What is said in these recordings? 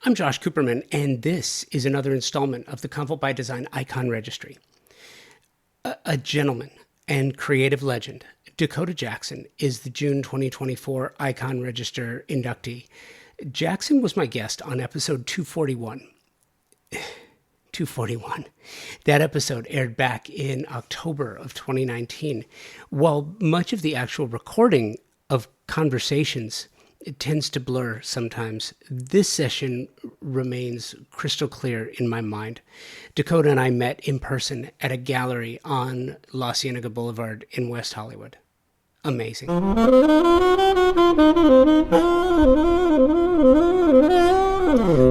I'm Josh Cooperman, and this is another installment of the Convo by Design Icon Registry. A gentleman and creative legend, Dakota Jackson, is the June 2024 Icon Register inductee. Jackson was my guest on episode 241. 241. That episode aired back in October of 2019. While much of the actual recording of conversations it tends to blur sometimes, this session remains crystal clear in my mind. Dakota and I met in person at a gallery on La Cienega Boulevard in West Hollywood. Amazing.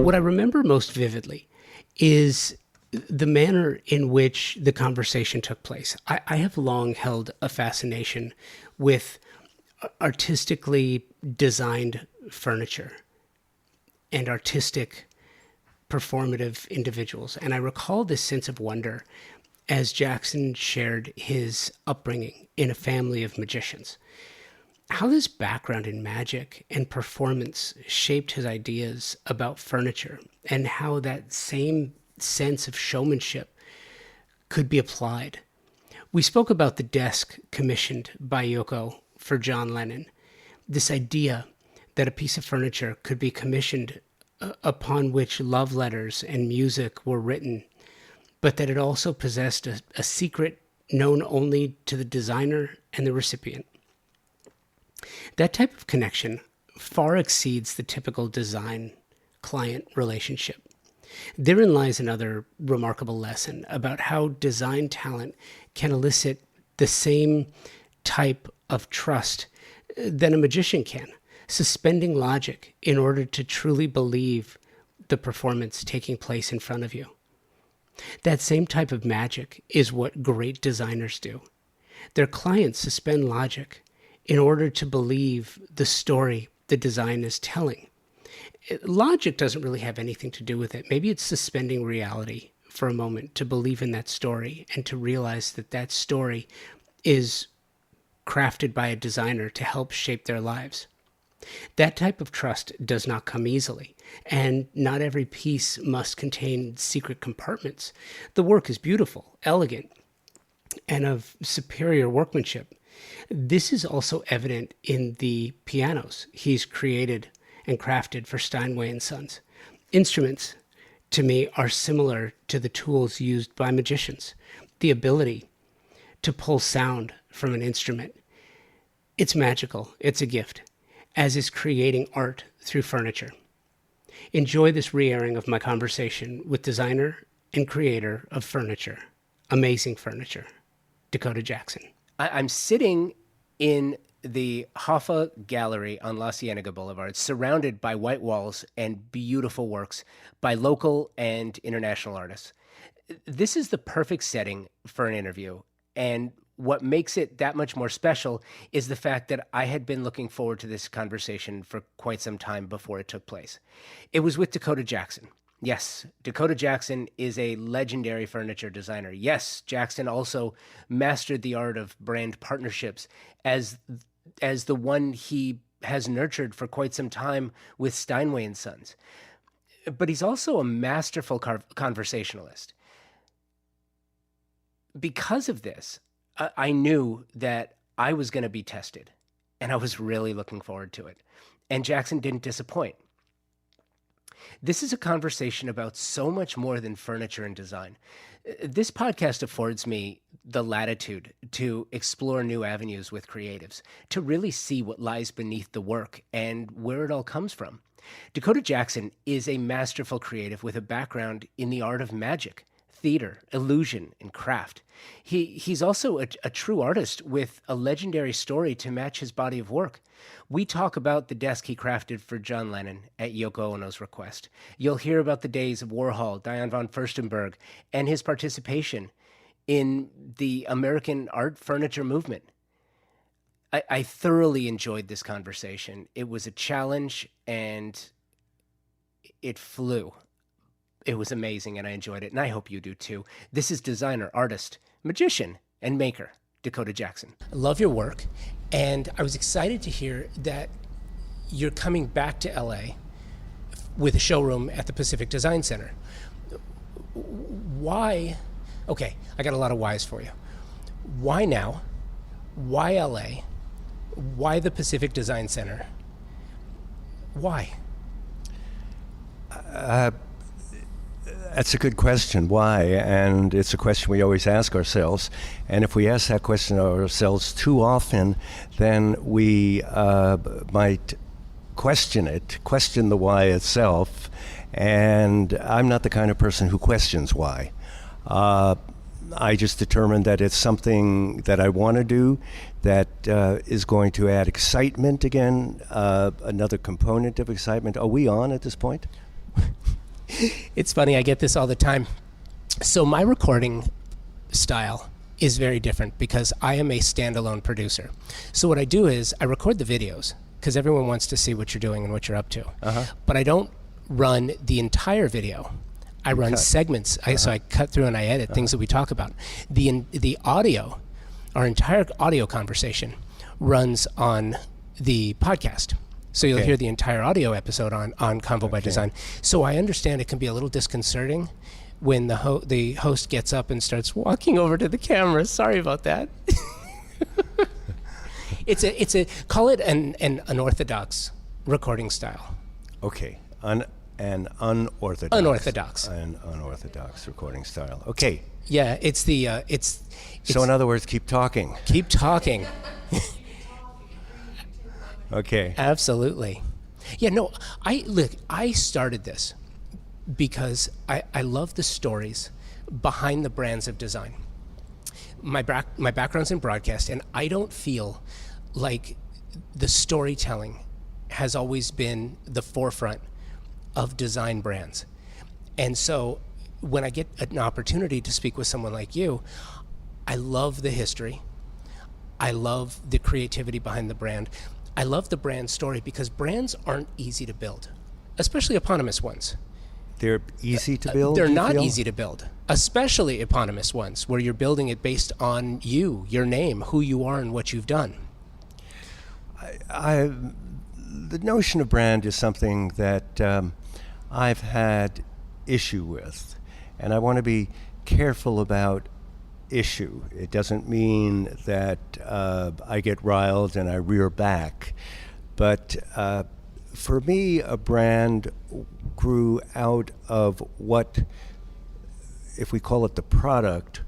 What I remember most vividly is the manner in which the conversation took place. I have long held a fascination with artistically designed furniture and artistic performative individuals. And I recall this sense of wonder as Jackson shared his upbringing in a family of magicians. How this background in magic and performance shaped his ideas about furniture, and how that same sense of showmanship could be applied. We spoke about the desk commissioned by Yoko for John Lennon, this idea that a piece of furniture could be commissioned upon which love letters and music were written, but that it also possessed a secret known only to the designer and the recipient. That type of connection far exceeds the typical design-client relationship. Therein lies another remarkable lesson about how design talent can elicit the same type of trust that a magician can, suspending logic in order to truly believe the performance taking place in front of you. That same type of magic is what great designers do. Their clients suspend logic in order to believe the story the design is telling. Logic doesn't really have anything to do with it. Maybe it's suspending reality for a moment to believe in that story and to realize that that story is crafted by a designer to help shape their lives. That type of trust does not come easily, and not every piece must contain secret compartments. The work is beautiful, elegant, and of superior workmanship. This is also evident in the pianos he's created and crafted for Steinway and Sons. Instruments, to me, are similar to the tools used by magicians. The ability to pull sound from an instrument. It's magical. It's a gift, as is creating art through furniture. Enjoy this re-airing of my conversation with designer and creator of furniture, amazing furniture, Dakota Jackson. I'm sitting in the Hoffa Gallery on La Cienega Boulevard, surrounded by white walls and beautiful works by local and international artists. This is the perfect setting for an interview, and what makes it that much more special is the fact that I had been looking forward to this conversation for quite some time before it took place. It was with Dakota Jackson. Yes, Dakota Jackson is a legendary furniture designer. Yes, Jackson also mastered the art of brand partnerships as the one he has nurtured for quite some time with Steinway and Sons. But he's also a masterful conversationalist. Because of this, I knew that I was going to be tested, and I was really looking forward to it. And Jackson didn't disappoint. This is a conversation about so much more than furniture and design. This podcast affords me the latitude to explore new avenues with creatives, to really see what lies beneath the work and where it all comes from. Dakota Jackson is a masterful creative with a background in the art of magic, theater, illusion, and craft. He's also a true artist with a legendary story to match his body of work. We talk about the desk he crafted for John Lennon at Yoko Ono's request. You'll hear about the days of Warhol, Diane von Furstenberg, and his participation in the American art furniture movement. I thoroughly enjoyed this conversation. It was a challenge, and it flew. It was amazing, and I enjoyed it, and I hope you do too. This is designer, artist, magician, and maker, Dakota Jackson. I love your work, and I was excited to hear that you're coming back to LA with a showroom at the Pacific Design Center. Why? Okay, I got a lot of whys for you. Why now? Why LA? Why the Pacific Design Center? Why? That's a good question. Why? And it's a question we always ask ourselves. And if we ask that question ourselves too often, then we might question the why itself. And I'm not the kind of person who questions why. I just determined that it's something that I want to do that is going to add excitement again, another component of excitement. Are we on at this point? It's funny, I get this all the time. So my recording style is very different because I am a standalone producer. So what I do is I record the videos because everyone wants to see what you're doing and what you're up to. But I don't run the entire video. I run segments. So I cut through and I edit things that we talk about. The audio, our entire audio conversation runs on the podcast. So you'll hear the entire audio episode on Convo by Design. So I understand it can be a little disconcerting when the host gets up and starts walking over to the camera. Sorry about that. It's a call it an unorthodox recording style. Okay, an unorthodox recording style. Okay. Yeah, it's so in other words, keep talking. Keep talking. Okay. Absolutely. Yeah, no, I started this because I love the stories behind the brands of design. My background's in broadcast, and I don't feel like the storytelling has always been the forefront of design brands. And so when I get an opportunity to speak with someone like you, I love the history. I love the creativity behind the brand. I love the brand story because brands aren't easy to build, especially eponymous ones. They're easy to build? They're not easy to build, especially eponymous ones where you're building it based on you, your name, who you are, and what you've done. The notion of brand is something that I've had issue with, and I want to be careful about issue. It doesn't mean that I get riled and I rear back, but for me, a brand grew out of what, if we call it the product,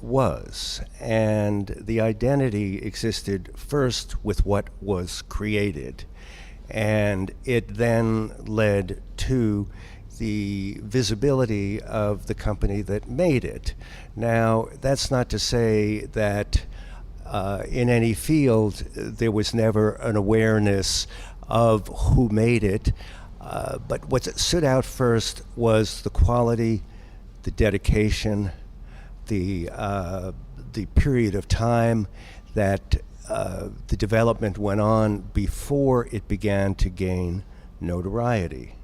was. And the identity existed first with what was created. And it then led to the visibility of the company that made it. Now, that's not to say that in any field there was never an awareness of who made it, but what stood out first was the quality, the dedication, the period of time that the development went on before it began to gain notoriety.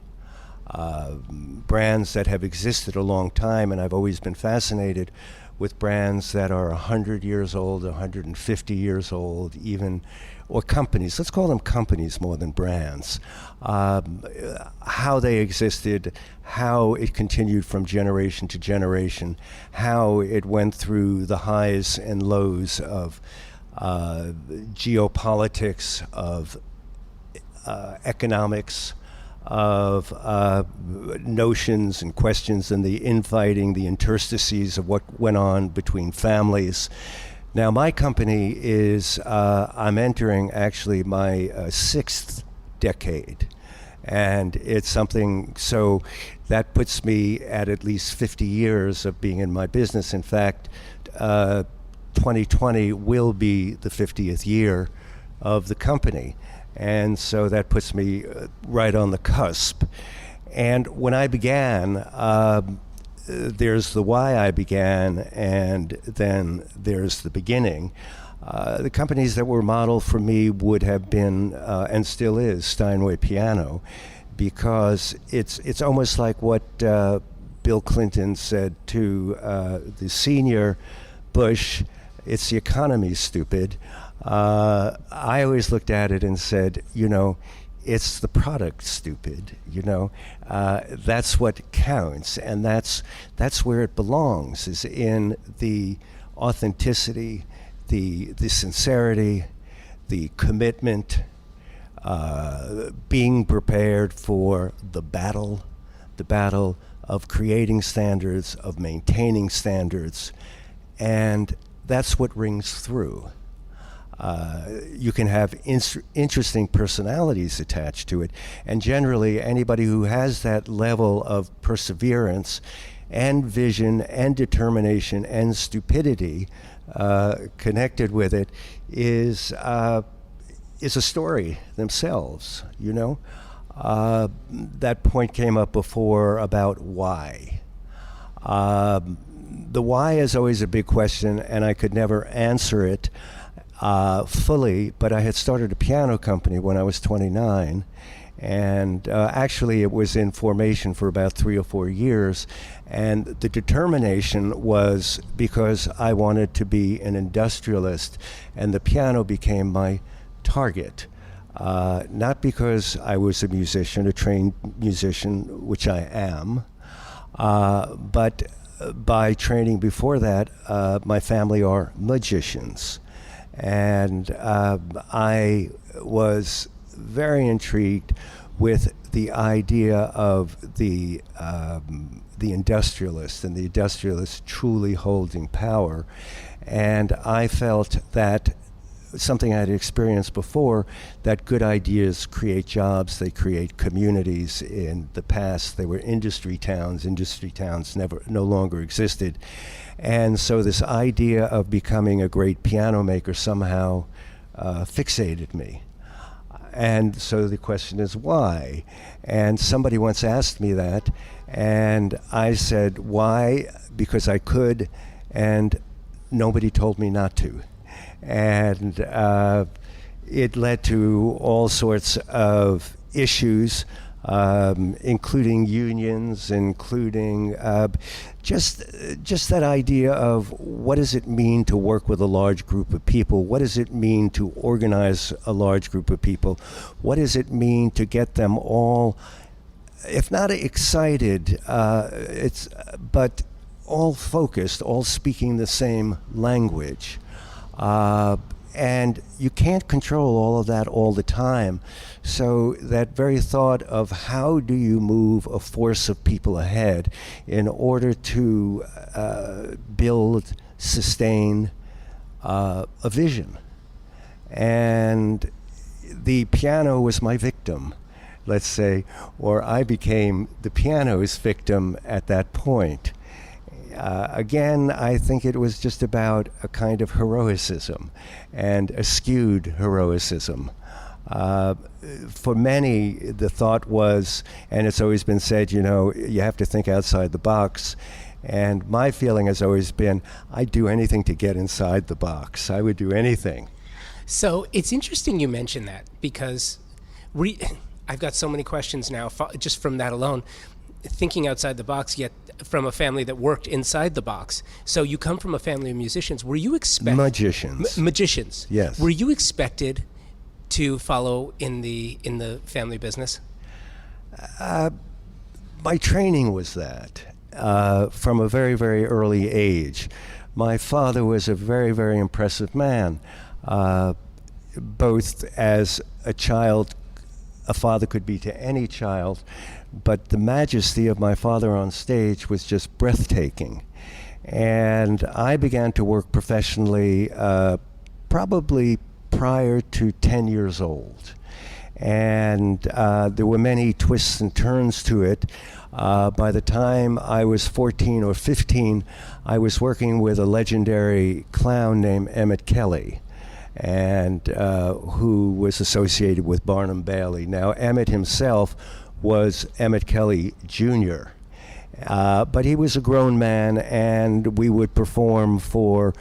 Brands that have existed a long time, and I've always been fascinated with brands that are 100 years old, 150 years old, even, or companies, let's call them companies more than brands, how they existed, how it continued from generation to generation, how it went through the highs and lows of geopolitics, of economics, of notions and questions and the infighting, the interstices of what went on between families. Now, my company is, I'm entering actually my sixth decade. And it's something, so that puts me at least 50 years of being in my business. In fact, 2020 will be the 50th year of the company. And so that puts me right on the cusp. And when I began, there's the why I began, and then there's the beginning. The companies that were modeled for me would have been, and still is, Steinway Piano, because it's almost like what Bill Clinton said to the senior Bush, it's the economy, stupid. I always looked at it and said, you know, it's the product, stupid. That's what counts, and that's where it belongs, is in the authenticity, the sincerity, the commitment, being prepared for the battle of creating standards, of maintaining standards, and that's what rings through. You can have interesting personalities attached to it, and generally anybody who has that level of perseverance and vision and determination and stupidity connected with it is a story themselves, That point came up before about why. The why is always a big question, and I could never answer it fully, but I had started a piano company when I was 29, and actually it was in formation for about 3 or 4 years, and the determination was because I wanted to be an industrialist, and the piano became my target. Not because I was a musician, a trained musician, which I am, but by training before that, my family are magicians. And I was very intrigued with the idea of the industrialist, and the industrialist truly holding power. And I felt that something I had experienced before, that good ideas create jobs, they create communities. In the past, they were industry towns. Industry towns no longer existed. And so this idea of becoming a great piano maker somehow fixated me. And so the question is, why? And somebody once asked me that, and I said, why? Because I could, and nobody told me not to. And it led to all sorts of issues, including unions, including just that idea of what does it mean to work with a large group of people? What does it mean to organize a large group of people? What does it mean to get them all, if not excited, but all focused, all speaking the same language? And you can't control all of that all the time. So that very thought of how do you move a force of people ahead in order to build, sustain a vision. And the piano was my victim, let's say, or I became the piano's victim at that point. Again, I think it was just about a kind of heroicism, and a skewed heroicism. For many, the thought was, and it's always been said, you have to think outside the box. And my feeling has always been, I'd do anything to get inside the box. I would do anything. So it's interesting you mention that, because I've got so many questions now just from that alone. Thinking outside the box, yet from a family that worked inside the box. So you come from a family of musicians. Were you expected... Magicians. Magicians. Yes. Were you expected to follow in the family business? My training was that from a very, very early age. My father was a very, very impressive man, both as a child, a father could be to any child, but the majesty of my father on stage was just breathtaking. And I began to work professionally probably prior to 10 years old. And there were many twists and turns to it. By the time I was 14 or 15, I was working with a legendary clown named Emmett Kelly, and who was associated with Barnum Bailey. Now, Emmett himself was Emmett Kelly Jr., but he was a grown man, and we would perform for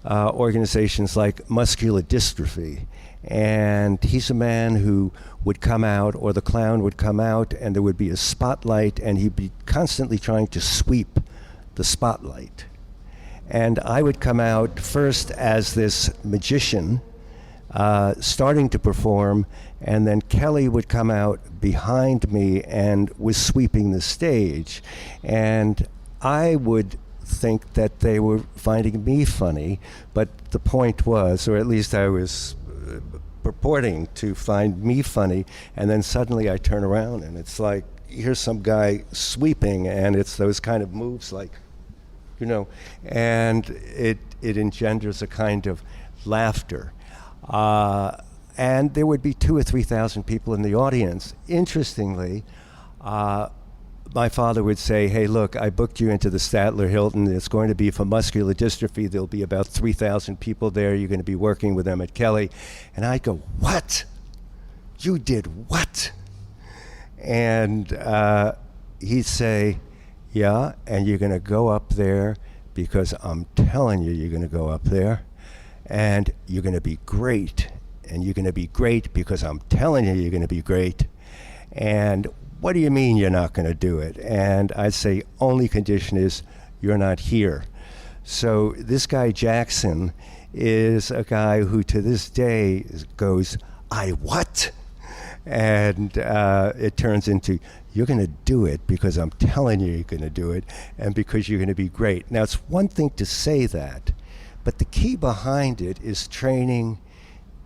organizations like Muscular Dystrophy. And he's a man who would come out, or the clown would come out, and there would be a spotlight, and he'd be constantly trying to sweep the spotlight. And I would come out first as this magician, starting to perform, and then Kelly would come out behind me and was sweeping the stage. And I would think that they were finding me funny, but the point was, or at least I was purporting to find me funny, and then suddenly I turn around and it's like, here's some guy sweeping, and it's those kind of moves like, and it engenders a kind of laughter. And there would be 2,000 or 3,000 people in the audience. Interestingly, my father would say, hey, look, I booked you into the Statler Hilton. It's going to be for muscular dystrophy. There'll be about 3,000 people there. You're going to be working with Emmett Kelly. And I'd go, what? You did what? And he'd say, yeah, and you're going to go up there because I'm telling you you're going to go up there. And you're going to be great. And you're going to be great because I'm telling you you're going to be great. And what do you mean you're not going to do it? And I'd say, only condition is you're not here. So this guy Jackson is a guy who to this day goes, I what? And it turns into, you're going to do it because I'm telling you you're going to do it, and because you're going to be great. Now, it's one thing to say that, but the key behind it is training,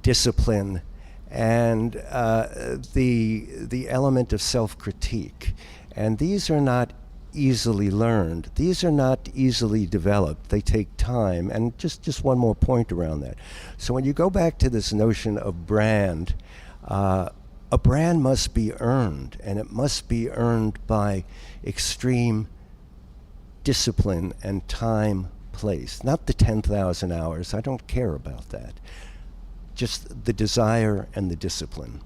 discipline, and the element of self-critique. And these are not easily learned. These are not easily developed. They take time. And just one more point around that. So when you go back to this notion of brand, a brand must be earned, and it must be earned by extreme discipline and time placed. Not the 10,000 hours. I don't care about that. Just the desire and the discipline.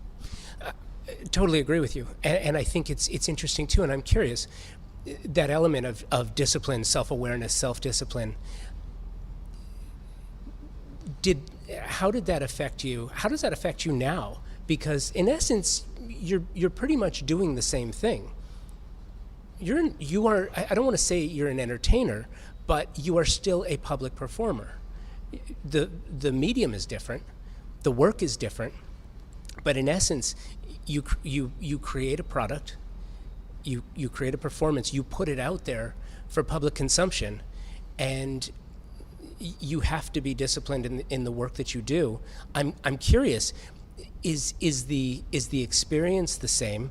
Totally agree with you. And I think it's interesting too, and I'm curious, that element of discipline, self-awareness, self-discipline, how did that affect you? How does that affect you now? Because in essence, you're pretty much doing the same thing. You are, I don't want to say you're an entertainer, but you are still a public performer. The medium is different, the work is different, but in essence, you create a product, you create a performance, you put it out there for public consumption, and you have to be disciplined in the work that you do. I'm curious, is the experience the same?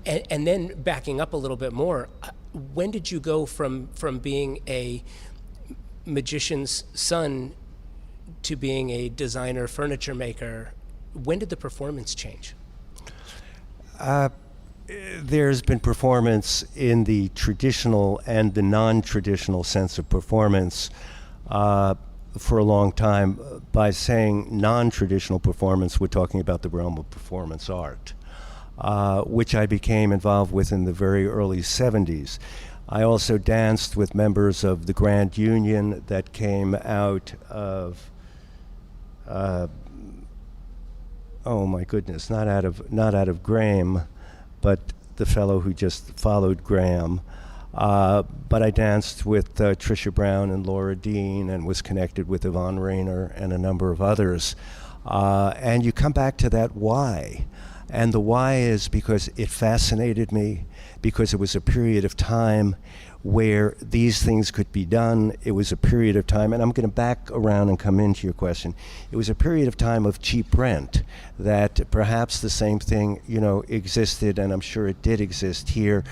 And then backing up a little bit more, when did you go from being a magician's son to being a designer, furniture maker? When did the performance change? There's been performance in the traditional and the non-traditional sense of performance for a long time. By saying non-traditional performance, we're talking about the realm of performance art, which I became involved with in the very early 70s. I also danced with members of the Grand Union that came out of, oh my goodness, not out of Graham, but the fellow who just followed Graham. But I danced with Tricia Brown and Laura Dean, and was connected with Yvonne Rainer and a number of others. And you come back to that why. And the why is because it fascinated me, because it was a period of time where these things could be done. It was a period of time, and I'm going to back around and come into your question. It was a period of time of cheap rent, that perhaps the same thing, existed, and I'm sure it did exist here,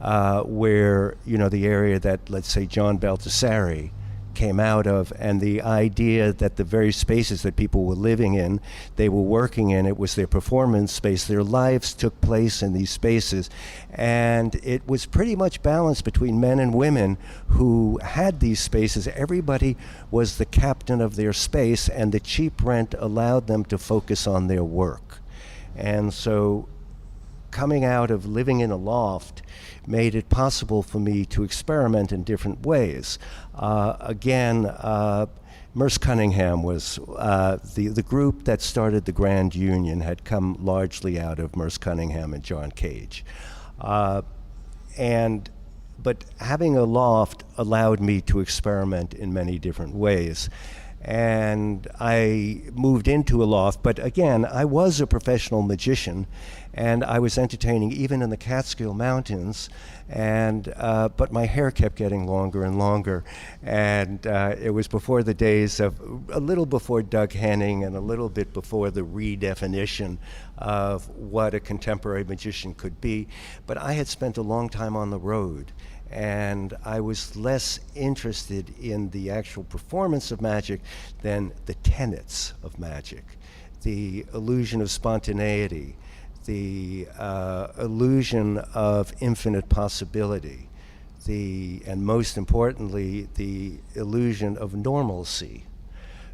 where, the area that, let's say, John Baldassare came out of, and the idea that the very spaces that people were living in, they were working in, it was their performance space, their lives took place in these spaces, and it was pretty much balanced between men and women who had these spaces. Everybody was the captain of their space, and the cheap rent allowed them to focus on their work. And so coming out of living in a loft made it possible for me to experiment in different ways. Merce Cunningham was the group that started the Grand Union, had come largely out of Merce Cunningham and John Cage. But having a loft allowed me to experiment in many different ways. and I moved into a loft. But again, I was a professional magician, and I was entertaining even in the Catskill Mountains. And but my hair kept getting longer and longer, and it was before the days of, a little before Doug Henning and a little bit before the redefinition of what a contemporary magician could be. But I had spent a long time on the road, and I was less interested in the actual performance of magic than the tenets of magic, the illusion of spontaneity, the illusion of infinite possibility, and most importantly, the illusion of normalcy.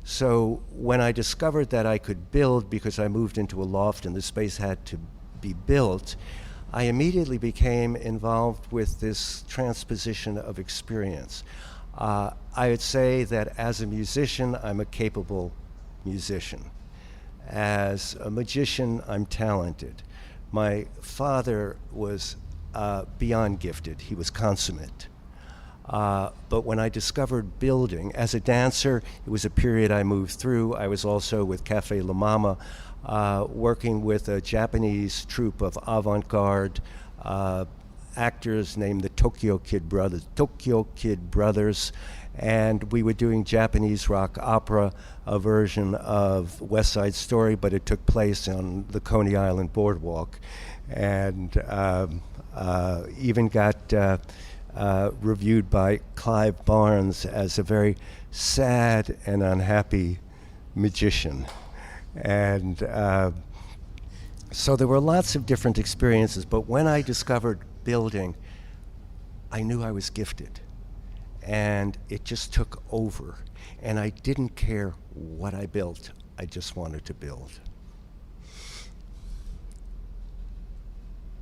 So when I discovered that I could build, because I moved into a loft and the space had to be built, I immediately became involved with this transposition of experience. I would say that as a musician, I'm a capable musician. As a magician, I'm talented. My father was beyond gifted. He was consummate. But when I discovered building, as a dancer, it was a period I moved through. I was also with Cafe La Mama, working with a Japanese troupe of avant-garde actors named the Tokyo Kid Brothers, and we were doing Japanese rock opera, a version of West Side Story, but it took place on the Coney Island boardwalk, and even got reviewed by Clive Barnes as a very sad and unhappy magician. And so there were lots of different experiences, but when I discovered building, I knew I was gifted. And it just took over. And I didn't care what I built. I just wanted to build.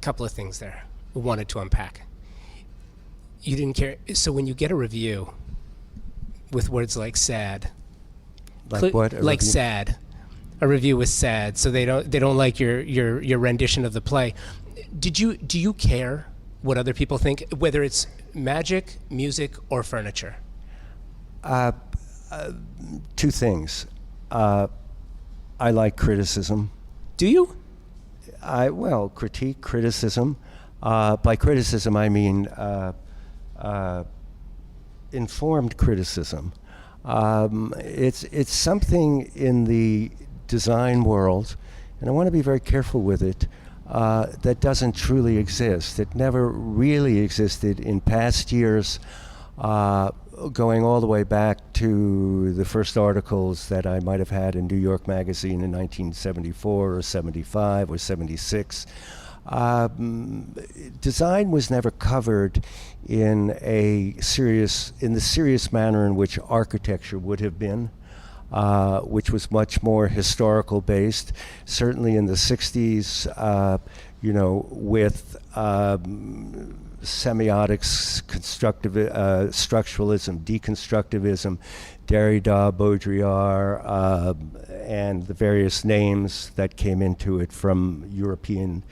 Couple of things there we wanted to unpack. You didn't care. So when you get a review with words like sad, Like what? Like review? Sad. A review was sad, so they don't like your rendition of the play. Do you care what other people think, whether it's magic, music, or furniture? Two things. I like criticism. Do you? Critique, criticism. By criticism, I mean informed criticism. It's something in the design world, and I want to be very careful with it, that doesn't truly exist. It never really existed in past years, going all the way back to the first articles that I might have had in New York Magazine in 1974 or 75 or 76. Design was never covered in the serious manner in which architecture would have been, which was much more historical based. Certainly in the 60s, with semiotics, structuralism, deconstructivism, Derrida, Baudrillard, and the various names that came into it from European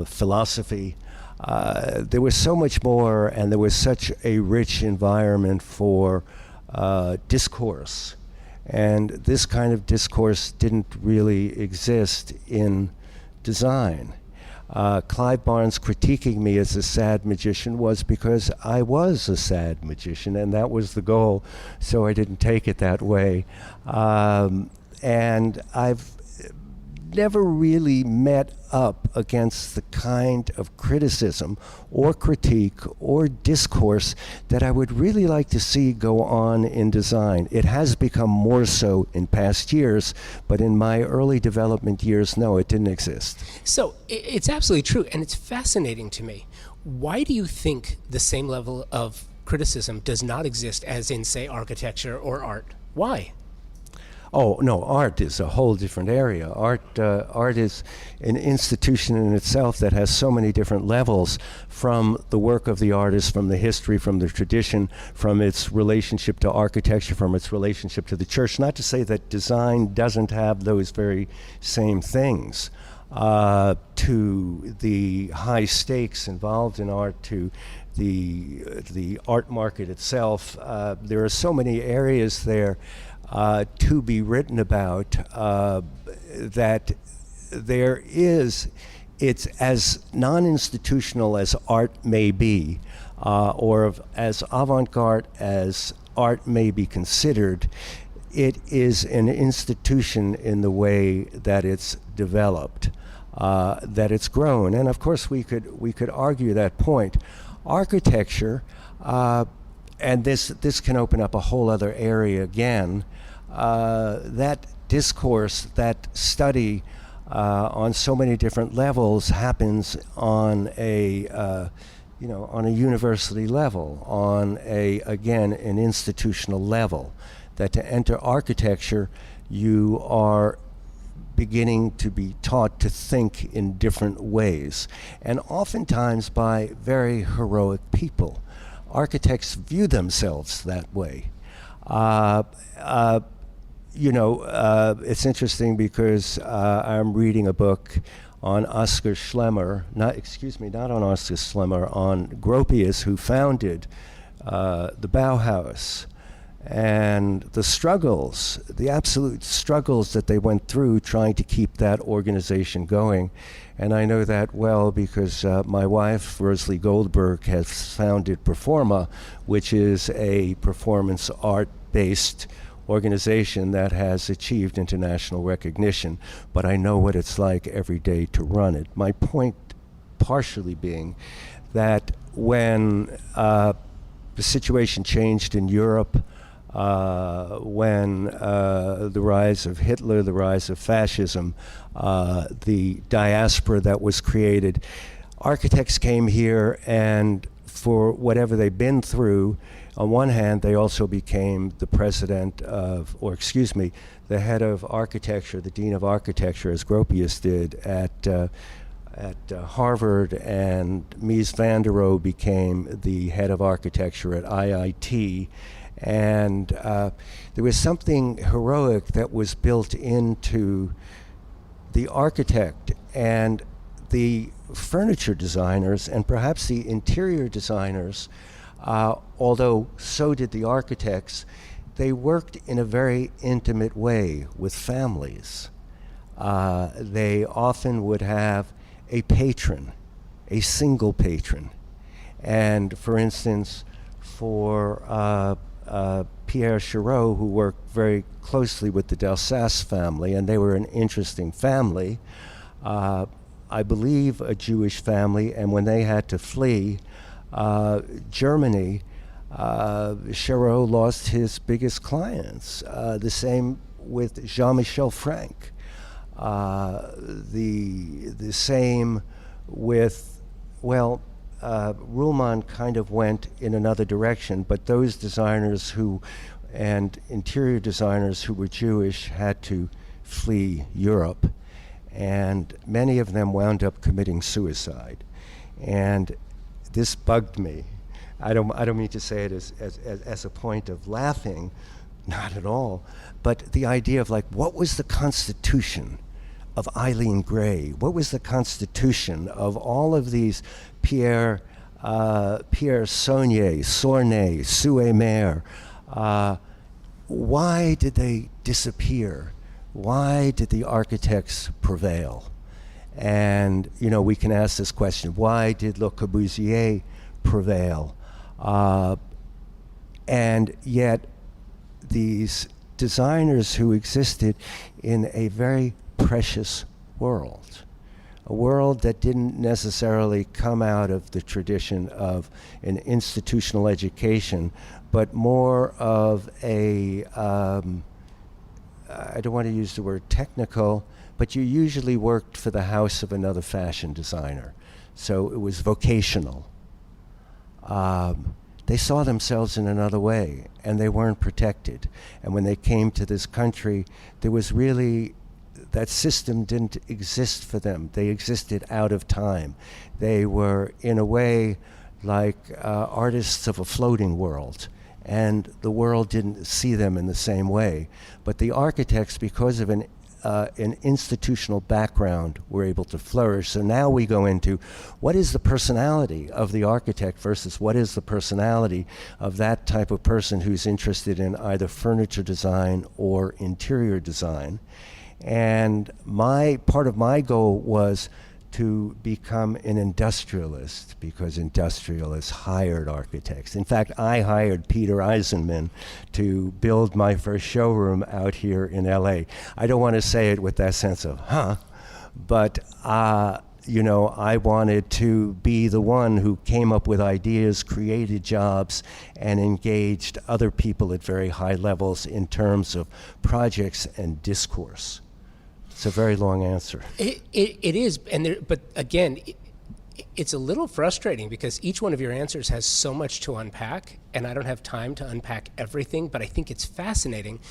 philosophy. There was so much more, and there was such a rich environment for discourse. And this kind of discourse didn't really exist in design. Clive Barnes critiquing me as a sad magician was because I was a sad magician, and that was the goal, so I didn't take it that way. And I've never really met up against the kind of criticism or critique or discourse that I would really like to see go on in design. It has become more so in past years, but in my early development years, no, it didn't exist. So it's absolutely true, and it's fascinating to me. Why do you think the same level of criticism does not exist as in, say, architecture or art? Why? Oh, no, art is a whole different area. Art is an institution in itself that has so many different levels, from the work of the artist, from the history, from the tradition, from its relationship to architecture, from its relationship to the church. Not to say that design doesn't have those very same things, to the high stakes involved in art, to the art market itself. There are so many areas there. to be written about, that there is, it's as non-institutional as art may be, or as avant-garde as art may be considered, it is an institution in the way that it's developed, that it's grown. And of course we could argue that point. Architecture, and this can open up a whole other area again, that discourse, that study on so many different levels happens on a on a university level, on an institutional level. That to enter architecture, you are beginning to be taught to think in different ways, and oftentimes by very heroic people. Architects view themselves that way. It's interesting because I'm reading a book on Oskar Schlemmer, not on Oskar Schlemmer, on Gropius, who founded the Bauhaus, and the struggles, the absolute struggles that they went through trying to keep that organization going. And I know that well because my wife, Rosalie Goldberg, has founded Performa, which is a performance art-based organization that has achieved international recognition. But I know what it's like every day to run it. My point partially being that when the situation changed in Europe, when the rise of Hitler, the rise of fascism, the diaspora that was created, architects came here, and for whatever they've been through, on one hand, they also became the president of, the head of architecture, the dean of architecture, as Gropius did at Harvard, and Mies van der Rohe became the head of architecture at IIT. And there was something heroic that was built into the architect, and the furniture designers and perhaps the interior designers, although so did the architects, they worked in a very intimate way with families. They often would have a patron, a single patron. And for instance, for Pierre Chiraud, who worked very closely with the Delsasse family, and they were an interesting family, I believe a Jewish family, and when they had to flee Germany, Chiraud lost his biggest clients. The same with Jean-Michel Frank. The same with, Ruhlmann kind of went in another direction, but those designers and interior designers who were Jewish had to flee Europe, and many of them wound up committing suicide. And this bugged me. I don't mean to say it as a point of laughing, not at all, but the idea of what was the constitution of Eileen Gray? What was the constitution of all of these Pierre Saunier, Sornay, Sué-Mer? Why did they disappear? Why did the architects prevail? And, we can ask this question, why did Le Corbusier prevail? And yet, these designers who existed in a very precious world, a world that didn't necessarily come out of the tradition of an institutional education, but more of a, I don't want to use the word technical, but you usually worked for the house of another fashion designer. So it was vocational. They saw themselves in another way, and they weren't protected. And when they came to this country, there was really, that system didn't exist for them. They existed out of time. They were, in a way, like artists of a floating world, and the world didn't see them in the same way. But the architects, because of an institutional background were able to flourish. So now we go into what is the personality of the architect versus what is the personality of that type of person who's interested in either furniture design or interior design. And part of my goal was to become an industrialist, because industrialists hired architects. In fact, I hired Peter Eisenman to build my first showroom out here in LA. I don't want to say it with that sense of, but I wanted to be the one who came up with ideas, created jobs, and engaged other people at very high levels in terms of projects and discourse. It's a very long answer. It is, but again, it's a little frustrating because each one of your answers has so much to unpack, and I don't have time to unpack everything, but I think it's fascinating.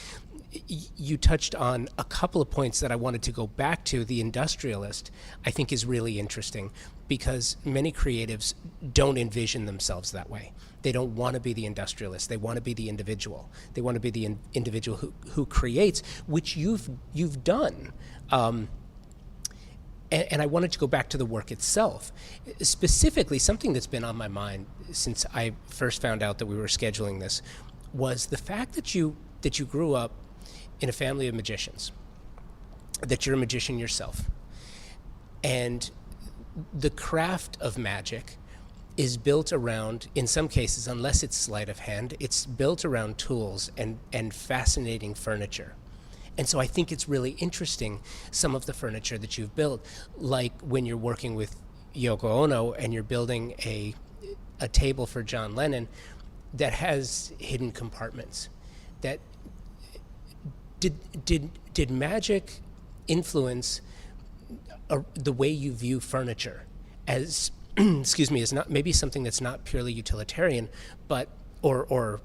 You touched on a couple of points that I wanted to go back to. The industrialist, I think, is really interesting because many creatives don't envision themselves that way. They don't want to be the industrialist. They want to be the individual. They want to be the individual who creates, which you've done. And I wanted to go back to the work itself. Specifically, something that's been on my mind since I first found out that we were scheduling this was the fact that you grew up in a family of magicians, that you're a magician yourself. And the craft of magic is built around, in some cases, unless it's sleight of hand, it's built around tools and fascinating furniture. And so I think it's really interesting, some of the furniture that you've built, like when you're working with Yoko Ono and you're building a table for John Lennon that has hidden compartments. That did magic influence the way you view furniture as as not maybe something that's not purely utilitarian, but or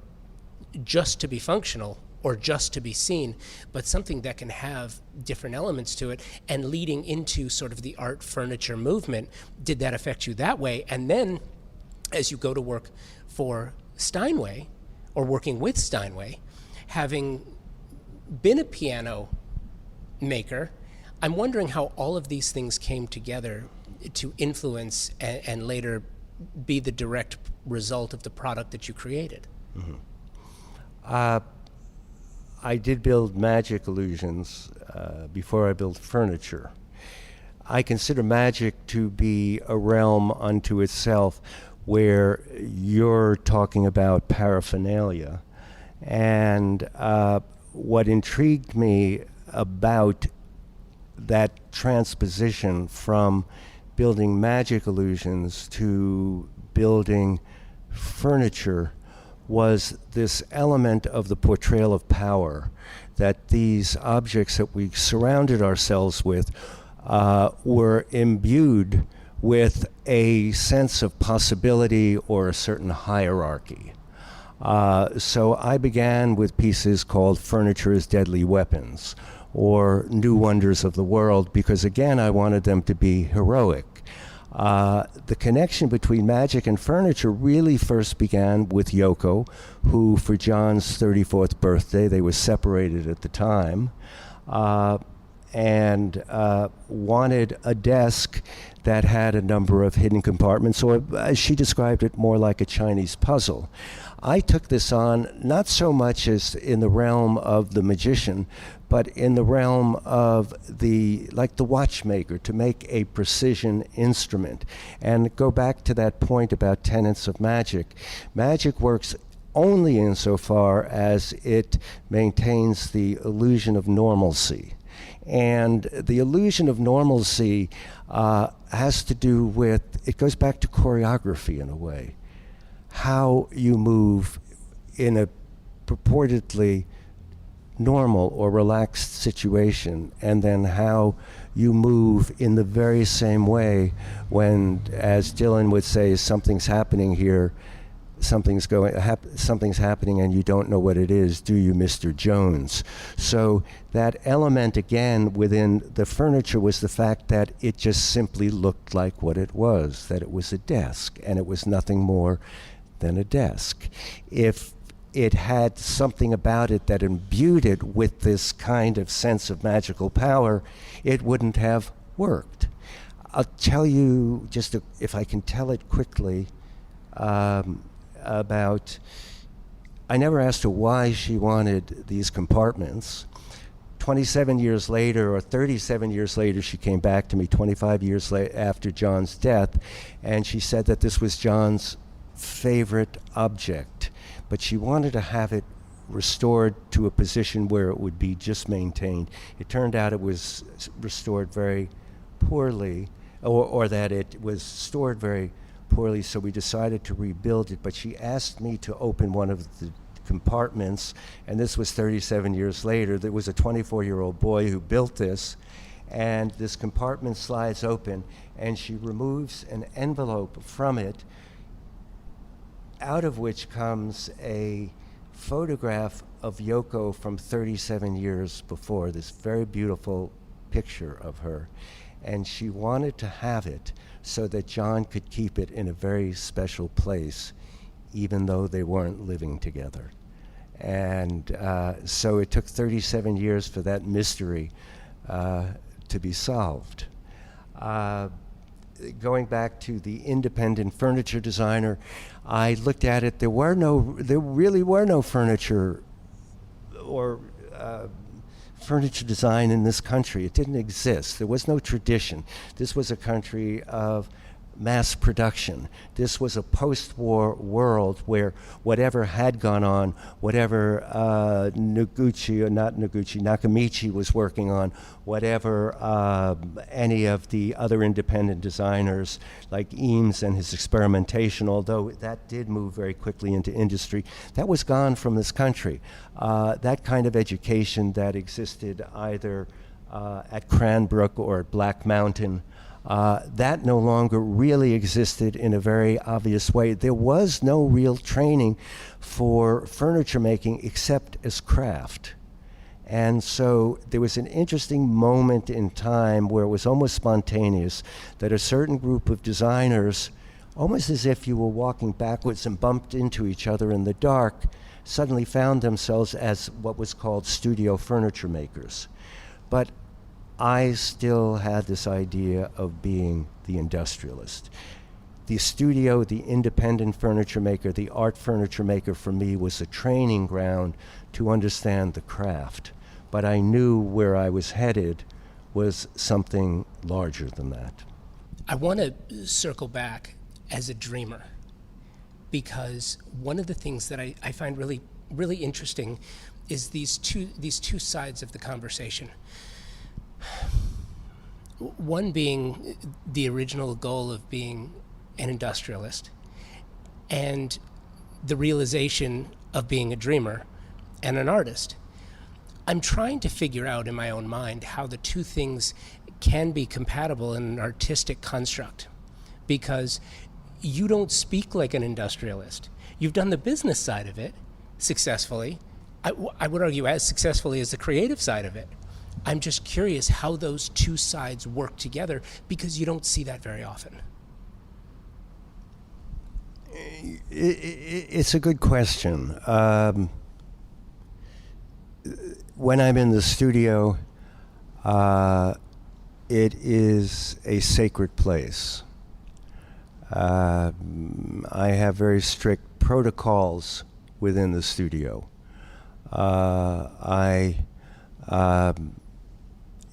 just to be functional or just to be seen, but something that can have different elements to it, and leading into sort of the art furniture movement? Did that affect you that way? And then as you go to work for Steinway, or working with Steinway, having been a piano maker, I'm wondering how all of these things came together to influence and later be the direct result of the product that you created. Mm-hmm. I did build magic illusions before I built furniture. I consider magic to be a realm unto itself where you're talking about paraphernalia. And what intrigued me about that transposition from building magic illusions to building furniture was this element of the portrayal of power, that these objects that we surrounded ourselves with were imbued with a sense of possibility or a certain hierarchy. So I began with pieces called Furniture as Deadly Weapons, or New Wonders of the World, because again, I wanted them to be heroic. The connection between magic and furniture really first began with Yoko, who for John's 34th birthday, they were separated at the time, and wanted a desk that had a number of hidden compartments, or as she described it, more like a Chinese puzzle. I took this on not so much as in the realm of the magician, but in the realm of like the watchmaker, to make a precision instrument. And go back to that point about tenets of magic. Magic works only insofar as it maintains the illusion of normalcy. And the illusion of normalcy has to do with, it goes back to choreography in a way. How you move in a purportedly normal or relaxed situation, and then how you move in the very same way when, as Dylan would say, something's happening here, something's happening and you don't know what it is, do you, Mr. Jones? So that element again within the furniture was the fact that it just simply looked like what it was, that it was a desk, and it was nothing more than a desk. If it had something about it that imbued it with this kind of sense of magical power, it wouldn't have worked. I'll tell you just if I can tell it quickly about. I never asked her why she wanted these compartments. 27 years later, or 37 years later, she came back to me 25 years after John's death, and she said that this was John's favorite object, but she wanted to have it restored to a position where it would be just maintained. It turned out it was restored very poorly, or that it was stored very poorly, so we decided to rebuild it. But she asked me to open one of the compartments, and this was 37 years later. There was a 24-year-old boy who built this, and this compartment slides open, and she removes an envelope from it, out of which comes a photograph of Yoko from 37 years before, this very beautiful picture of her. And she wanted to have it so that John could keep it in a very special place, even though they weren't living together. And so it took 37 years for that mystery to be solved. Going back to the independent furniture designer, I looked at it. There really were no furniture or furniture design in this country. It didn't exist. There was no tradition. This was a country of mass production. This was a post-war world where whatever had gone on, whatever Nakamichi was working on, whatever any of the other independent designers like Eames and his experimentation, although that did move very quickly into industry, that was gone from this country. That kind of education that existed either at Cranbrook or at Black Mountain, that no longer really existed in a very obvious way. There was no real training for furniture making except as craft. And so there was an interesting moment in time where it was almost spontaneous that a certain group of designers, almost as if you were walking backwards and bumped into each other in the dark, suddenly found themselves as what was called studio furniture makers. But I still had this idea of being the industrialist. The studio, the independent furniture maker, the art furniture maker for me was a training ground to understand the craft. But I knew where I was headed was something larger than that. I want to circle back as a dreamer, because one of the things that I find really, really interesting is these two sides of the conversation. One being the original goal of being an industrialist, and the realization of being a dreamer and an artist. I'm trying to figure out in my own mind how the two things can be compatible in an artistic construct, because you don't speak like an industrialist. You've done the business side of it successfully. I would argue as successfully as the creative side of it. I'm just curious how those two sides work together, because you don't see that very often. It's a good question. When I'm in the studio, it is a sacred place. I have very strict protocols within the studio.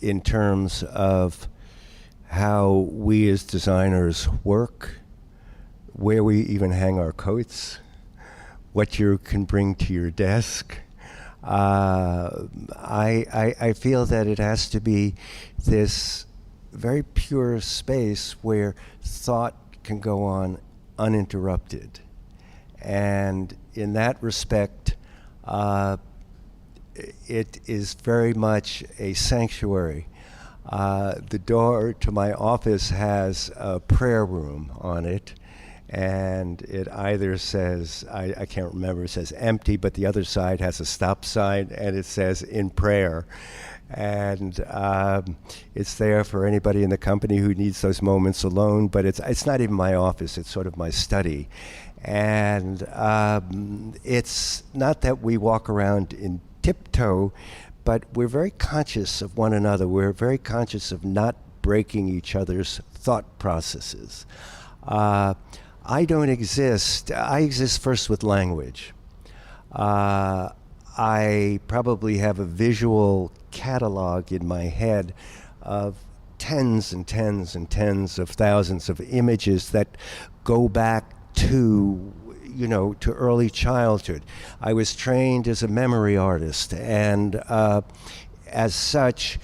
In terms of how we as designers work, where we even hang our coats, what you can bring to your desk. I feel that it has to be this very pure space where thought can go on uninterrupted. And in that respect, it is very much a sanctuary. The door to my office has a prayer room on it, and it either says, I can't remember, it says empty, but the other side has a stop sign, and it says in prayer. And it's there for anybody in the company who needs those moments alone, but it's not even my office, it's sort of my study. And it's not that we walk around in tiptoe, but we're very conscious of one another. We're very conscious of not breaking each other's thought processes. I don't exist. I exist first with language. I probably have a visual catalog in my head of tens and tens and tens of thousands of images that go back to, to early childhood. I was trained as a memory artist, and as such,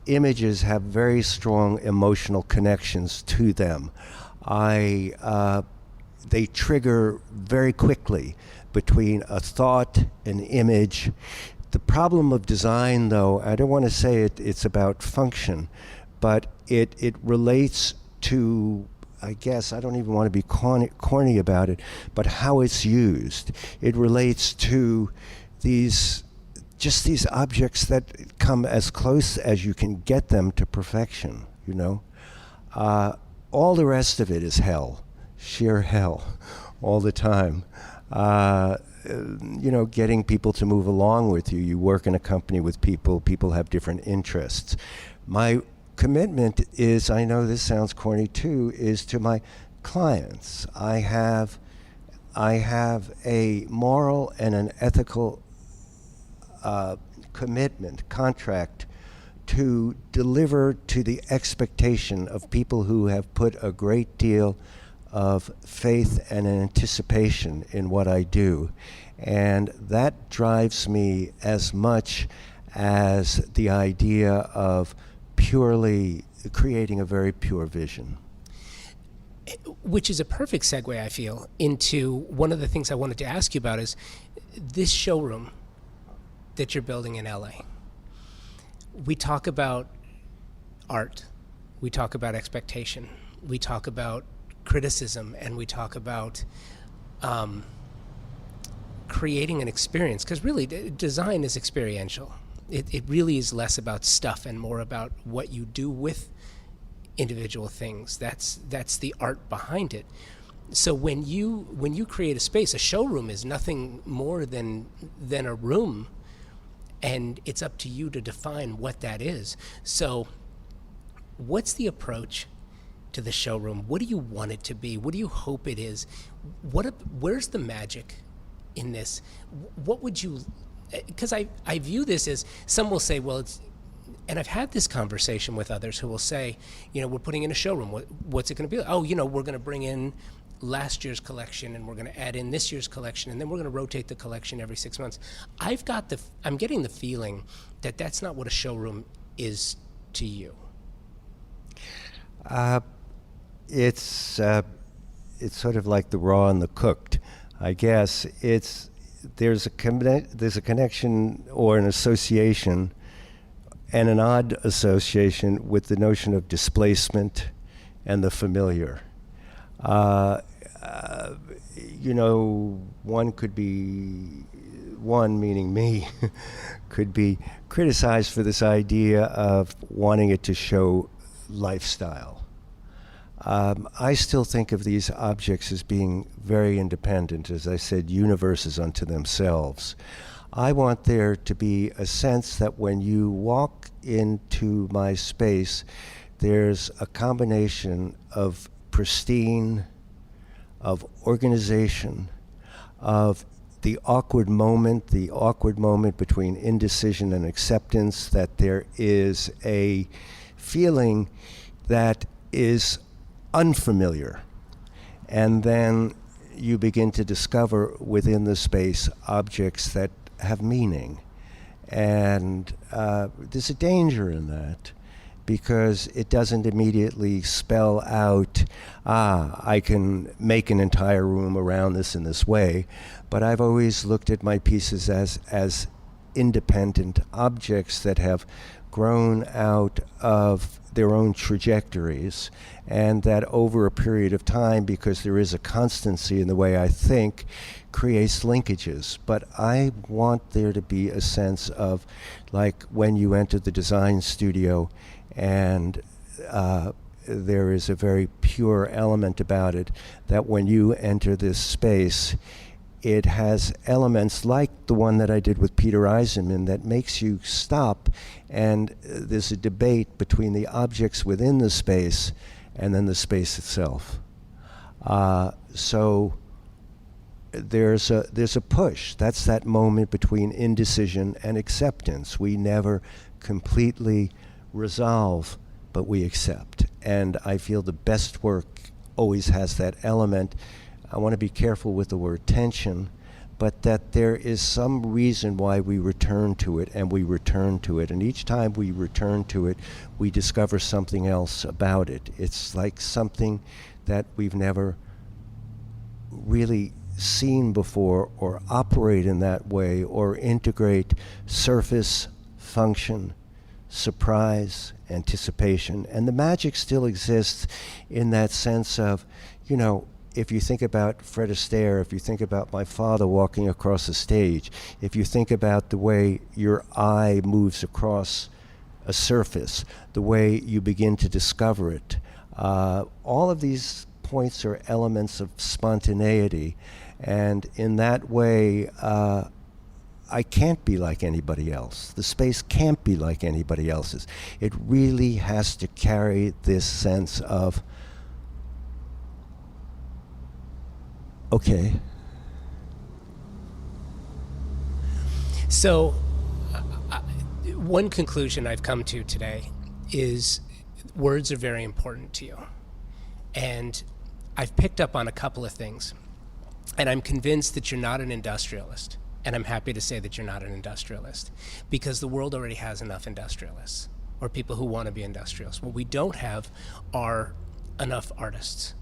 images have very strong emotional connections to them. They trigger very quickly between a thought, an image. The problem of design, though, I don't want to say it's about function, but it relates to, I guess, I don't even want to be corny about it, but how it's used. It relates to these objects that come as close as you can get them to perfection, All the rest of it is hell, sheer hell, all the time. Getting people to move along with you. You work in a company with people have different interests. My commitment is, I know this sounds corny too, is to my clients. I have a moral and an ethical contract to deliver to the expectation of people who have put a great deal of faith and anticipation in what I do. And that drives me as much as the idea of purely creating a very pure vision. Which is a perfect segue, I feel, into one of the things I wanted to ask you about is this showroom that you're building in LA. We talk about art, we talk about expectation, we talk about criticism, and we talk about creating an experience, because really design is experiential. It really is less about stuff and more about what you do with individual things. That's the art behind it. So when you create a space, a showroom is nothing more than a room, and it's up to you to define what that is. So what's the approach to the showroom? What do you want it to be? What do you hope it is? Where's the magic in this? What would you, because I view this as, some will say, well, it's, and I've had this conversation with others who will say, we're putting in a showroom. What's it going to be like? Oh, we're going to bring in last year's collection, and we're going to add in this year's collection, and then we're going to rotate the collection every 6 months. I'm getting the feeling that that's not what a showroom is to you. It's sort of like the raw and the cooked, I guess. There's a connection or an association, and an odd association, with the notion of displacement and the familiar. One meaning me, could be criticized for this idea of wanting it to show lifestyle. I still think of these objects as being very independent, as I said, universes unto themselves. I want there to be a sense that when you walk into my space, there's a combination of pristine, of organization, of the awkward moment between indecision and acceptance, that there is a feeling that is unfamiliar. And then you begin to discover within the space objects that have meaning. And there's a danger in that, because it doesn't immediately spell out, I can make an entire room around this in this way. But I've always looked at my pieces as independent objects that have grown out of their own trajectories, and that over a period of time, because there is a constancy in the way I think, creates linkages. But I want there to be a sense of, like, when you enter the design studio, and there is a very pure element about it, that when you enter this space, it has elements like the one that I did with Peter Eisenman that makes you stop, and there's a debate between the objects within the space and then the space itself. So there's a push. That's that moment between indecision and acceptance. We never completely resolve, but we accept. And I feel the best work always has that element. I want to be careful with the word tension, but that there is some reason why we return to it, and we return to it. And each time we return to it, we discover something else about it. It's like something that we've never really seen before, or operate in that way, or integrate surface, function, surprise, anticipation. And the magic still exists in that sense of, you know, if you think about Fred Astaire, if you think about my father walking across the stage, if you think about the way your eye moves across a surface, the way you begin to discover it, all of these points are elements of spontaneity. And in that way, I can't be like anybody else. The space can't be like anybody else's. It really has to carry this sense of, okay. So, one conclusion I've come to today is words are very important to you. And I've picked up on a couple of things. And I'm convinced that you're not an industrialist. And I'm happy to say that you're not an industrialist, because the world already has enough industrialists, or people who want to be industrialists. What we don't have are enough artists,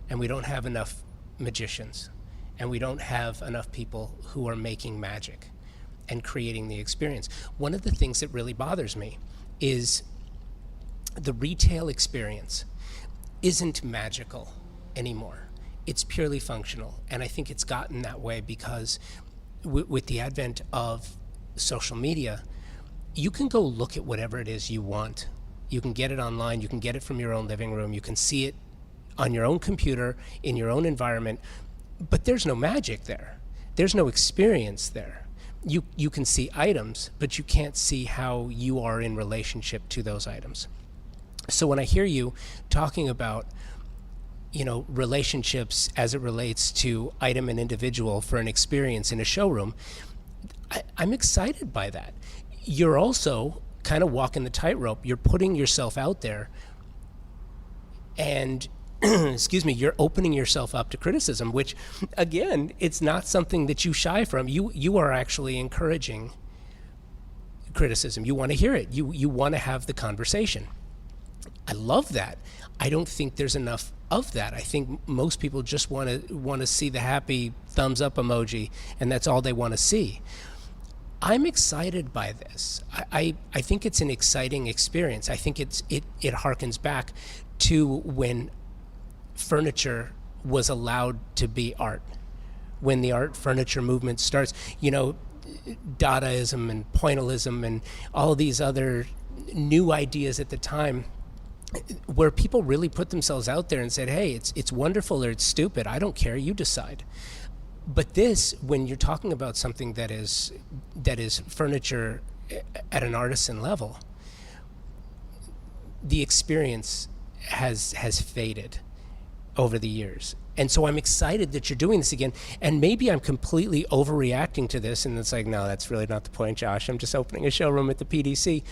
and we don't have enough magicians, and we don't have enough people who are making magic and creating the experience. One of the things that really bothers me is the retail experience isn't magical anymore. It's purely functional, and I think it's gotten that way because with the advent of social media, you can go look at whatever it is you want. You can get it online, you can get it from your own living room, you can see it on your own computer, in your own environment, but there's no magic there. There's no experience there. You can see items, but you can't see how you are in relationship to those items. So when I hear you talking about, you know, relationships as it relates to item and individual for an experience in a showroom, I'm excited by that. You're also kind of walking the tightrope. You're putting yourself out there, and excuse me, you're opening yourself up to criticism, which, again, it's not something that you shy from. You are actually encouraging criticism. You want to hear it. You want to have the conversation. I love that. I don't think there's enough of that. I think most people just want to see the happy thumbs up emoji, and that's all they want to see. I'm excited by this. I think it's an exciting experience. I think it harkens back to when furniture was allowed to be art, when the art furniture movement starts. You know, Dadaism and Pointillism and all these other new ideas at the time, where people really put themselves out there and said, hey, it's wonderful or it's stupid, I don't care, you decide. But this, when you're talking about something that is furniture at an artisan level, the experience has faded over the years. And so I'm excited that you're doing this again. And maybe I'm completely overreacting to this, and it's like, no, that's really not the point, Josh. I'm just opening a showroom at the PDC.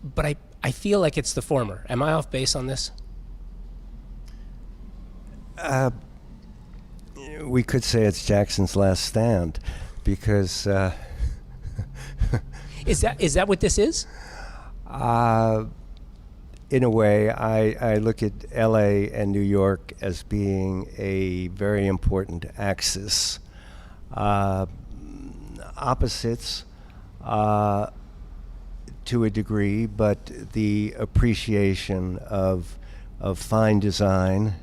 But I feel like it's the former. Am I off base on this? We could say it's Jackson's last stand, because Is that what this is? In a way, I look at LA and New York as being a very important axis. Opposites to a degree, but the appreciation of fine design.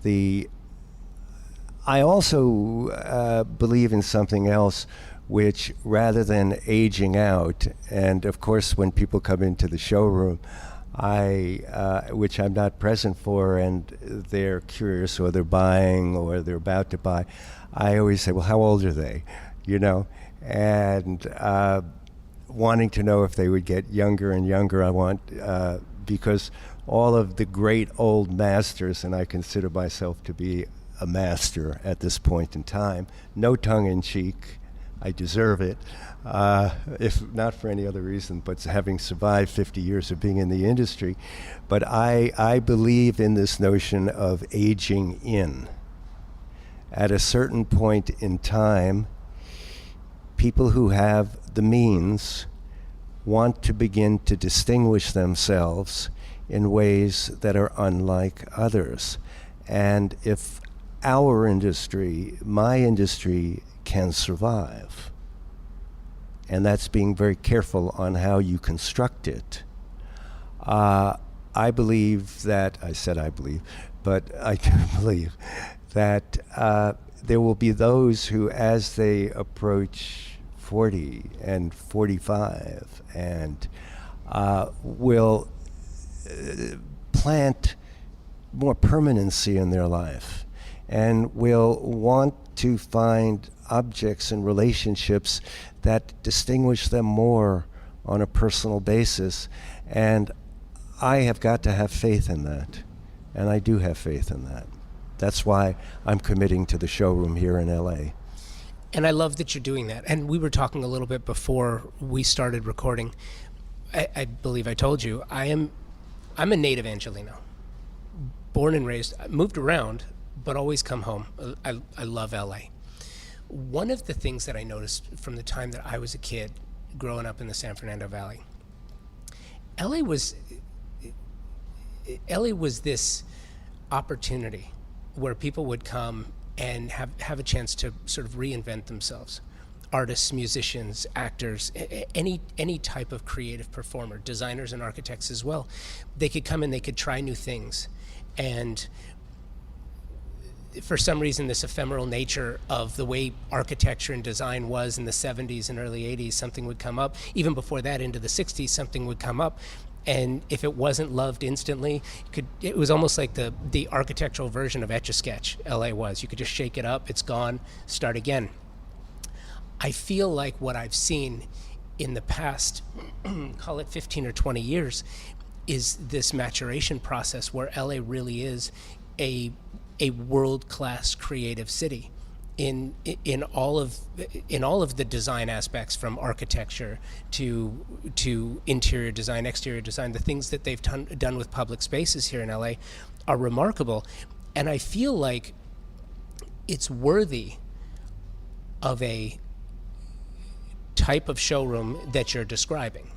I also believe in something else, which rather than aging out, and of course when people come into the showroom, which I'm not present for, and they're curious or they're buying or they're about to buy, I always say, well, how old are they? You know, and wanting to know if they would get younger and younger. I want, because all of the great old masters, and I consider myself to be a master at this point in time, no tongue in cheek, I deserve it, if not for any other reason, but having survived 50 years of being in the industry. But I believe in this notion of aging in. At a certain point in time, people who have the means want to begin to distinguish themselves in ways that are unlike others. And if our industry, my industry, can survive, and that's being very careful on how you construct it, I believe that, I said I believe, but I do believe that there will be those who, as they approach 40 and 45, and will plant more permanency in their life, and will want to find objects and relationships that distinguish them more on a personal basis. And I have got to have faith in that. And I do have faith in that. That's why I'm committing to the showroom here in LA. And I love that you're doing that. And we were talking a little bit before we started recording. I believe I told you, I'm a native Angelino. Born and raised, moved around, but always come home. I love LA. One of the things that I noticed from the time that I was a kid growing up in the San Fernando Valley, LA was this opportunity where people would come and have a chance to sort of reinvent themselves. Artists, musicians, actors, any type of creative performer, designers and architects as well. They could come and they could try new things. And for some reason, this ephemeral nature of the way architecture and design was in the 70s and early 80s, something would come up. Even before that, into the 60s, something would come up. And if it wasn't loved instantly, it was almost like the architectural version of Etch-a-Sketch, LA was. You could just shake it up, it's gone, start again. I feel like what I've seen in the past, call it 15 or 20 years, is this maturation process where LA really is a world-class creative city in all of the design aspects, from architecture to interior design, exterior design. The things that they've done with public spaces here in LA are remarkable, and I feel like it's worthy of a type of showroom that you're describing.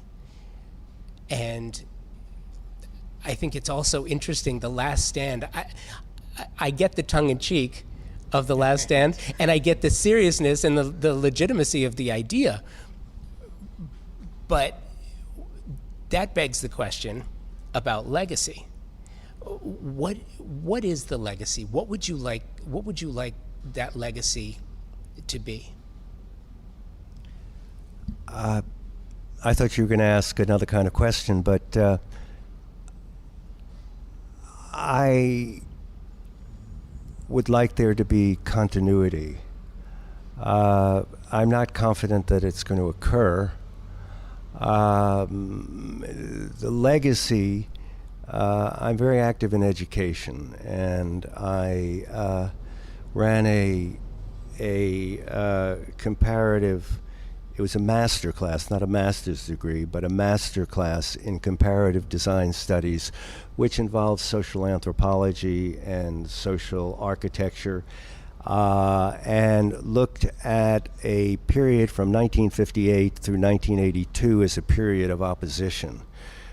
And I think it's also interesting, The Last Stand. I get the tongue-in-cheek of The Last Stand, and I get the seriousness and the legitimacy of the idea. But that begs the question about legacy. What is the legacy? What would you like that legacy to be? I thought you were going to ask another kind of question, but I would like there to be continuity. I'm not confident that it's going to occur. The legacy, I'm very active in education, and I ran a comparative, it was a master class, not a master's degree, but a master class in comparative design studies, which involves social anthropology and social architecture, and looked at a period from 1958 through 1982 as a period of opposition.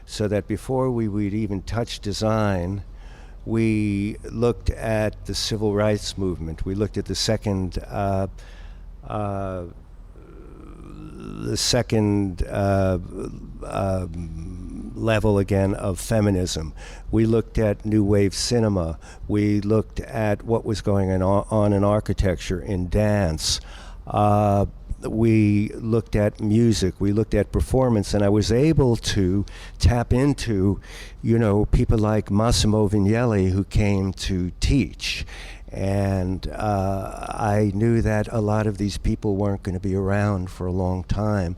So that before we would even touch design, we looked at the civil rights movement. We looked at the second level again of feminism. We looked at new wave cinema. We looked at what was going on in architecture, in dance. We looked at music. We looked at performance, and I was able to tap into, people like Massimo Vignelli, who came to teach. And I knew that a lot of these people weren't going to be around for a long time.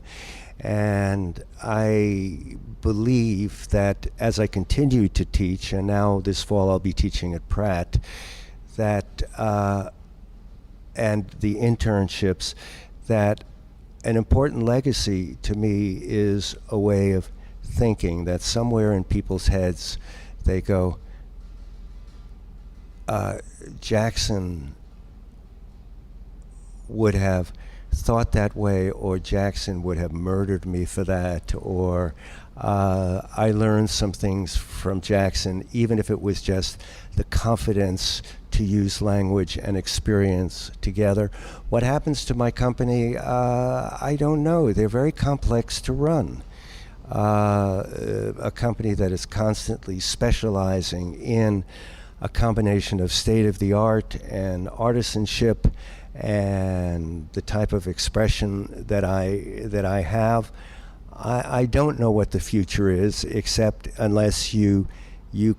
And I believe that as I continue to teach, and now this fall I'll be teaching at Pratt, that and the internships, that an important legacy to me is a way of thinking that somewhere in people's heads they go, Jackson would have thought that way, or Jackson would have murdered me for that, or I learned some things from Jackson, even if it was just the confidence to use language and experience together. What happens to my company, I don't know. They're very complex to run. A company that is constantly specializing in a combination of state-of-the-art and artisanship and the type of expression that I have. I don't know what the future is, except unless you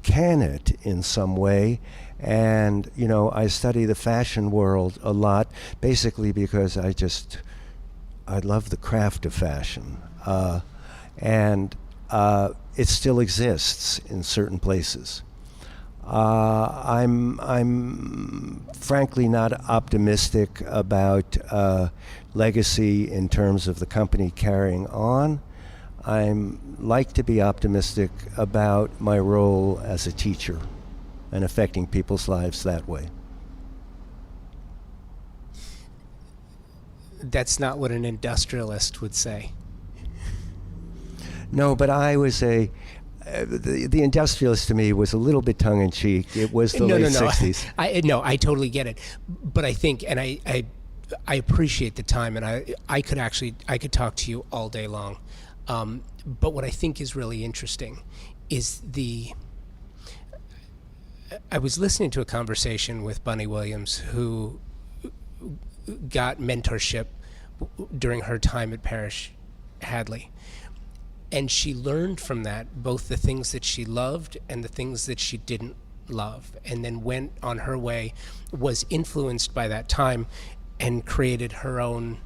can it in some way. And I study the fashion world a lot, basically because I love the craft of fashion, and it still exists in certain places. I'm frankly not optimistic about legacy in terms of the company carrying on. I'm like to be optimistic about my role as a teacher and affecting people's lives that way. That's not what an industrialist would say. No, but I was the industrialist to me was a little bit tongue-in-cheek. It was the late 60s. I totally get it. But I think, and I appreciate the time, and I could talk to you all day long. But what I think is really interesting is I was listening to a conversation with Bunny Williams, who got mentorship during her time at Parrish Hadley. And she learned from that both the things that she loved and the things that she didn't love, and then went on her way, was influenced by that time, and created her own,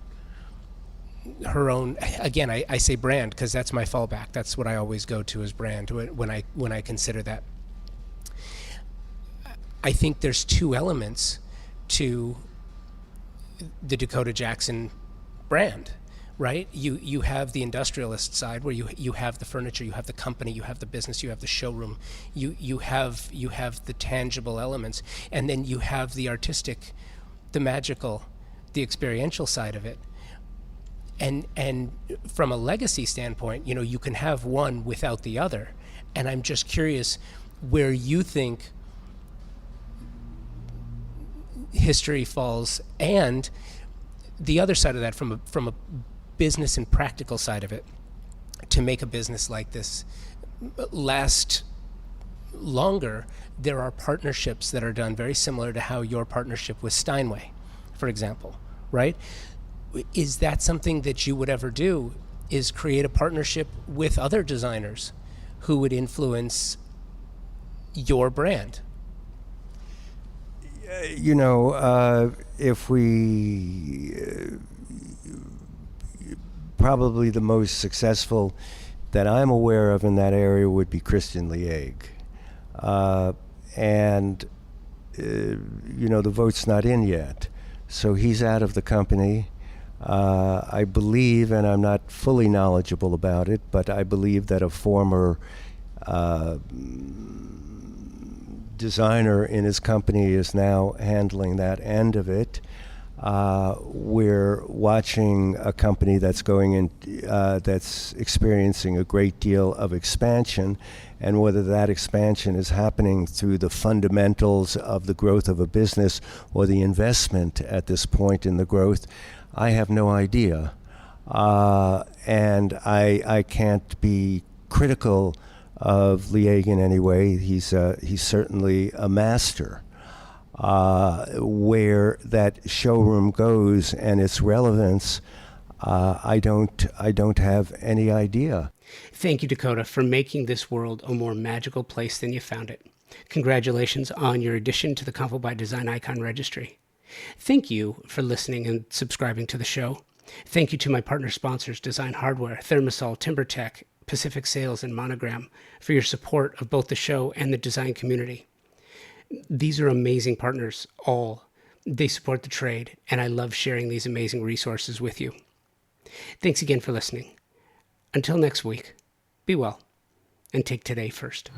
again, I say brand because that's my fallback. That's what I always go to as brand when I consider that. I think there's two elements to the Dakota Jackson brand, right? You have the industrialist side, where you have the furniture, you have the company, you have the business, you have the showroom, you have the tangible elements, and then you have the artistic, the magical, the experiential side of it. And from a legacy standpoint, you can have one without the other. And I'm just curious where you think history falls, and the other side of that from a business and practical side of it, to make a business like this last longer. There are partnerships that are done very similar to how your partnership with Steinway, for example, right? Is that something that you would ever do, is create a partnership with other designers who would influence your brand? If we probably the most successful that I'm aware of in that area would be Christian Lieg. And the vote's not in yet. So he's out of the company. I believe, and I'm not fully knowledgeable about it, but I believe that a former designer in his company is now handling that end of it. We're watching a company that's going in, that's experiencing a great deal of expansion, and whether that expansion is happening through the fundamentals of the growth of a business or the investment at this point in the growth, I have no idea. And I can't be critical of Lieg in any way. He's certainly a master. Where that showroom goes and its relevance, I don't have any idea. Thank you, Dakota, for making this world a more magical place than you found it. Congratulations on your addition to the Convo by Design Icon Registry. Thank you for listening and subscribing to the show. Thank you to my partner sponsors, Design Hardware, Thermosol, TimberTech, Pacific Sales, and Monogram for your support of both the show and the design community. These are amazing partners, all. They support the trade, and I love sharing these amazing resources with you. Thanks again for listening. Until next week, be well, and take today first.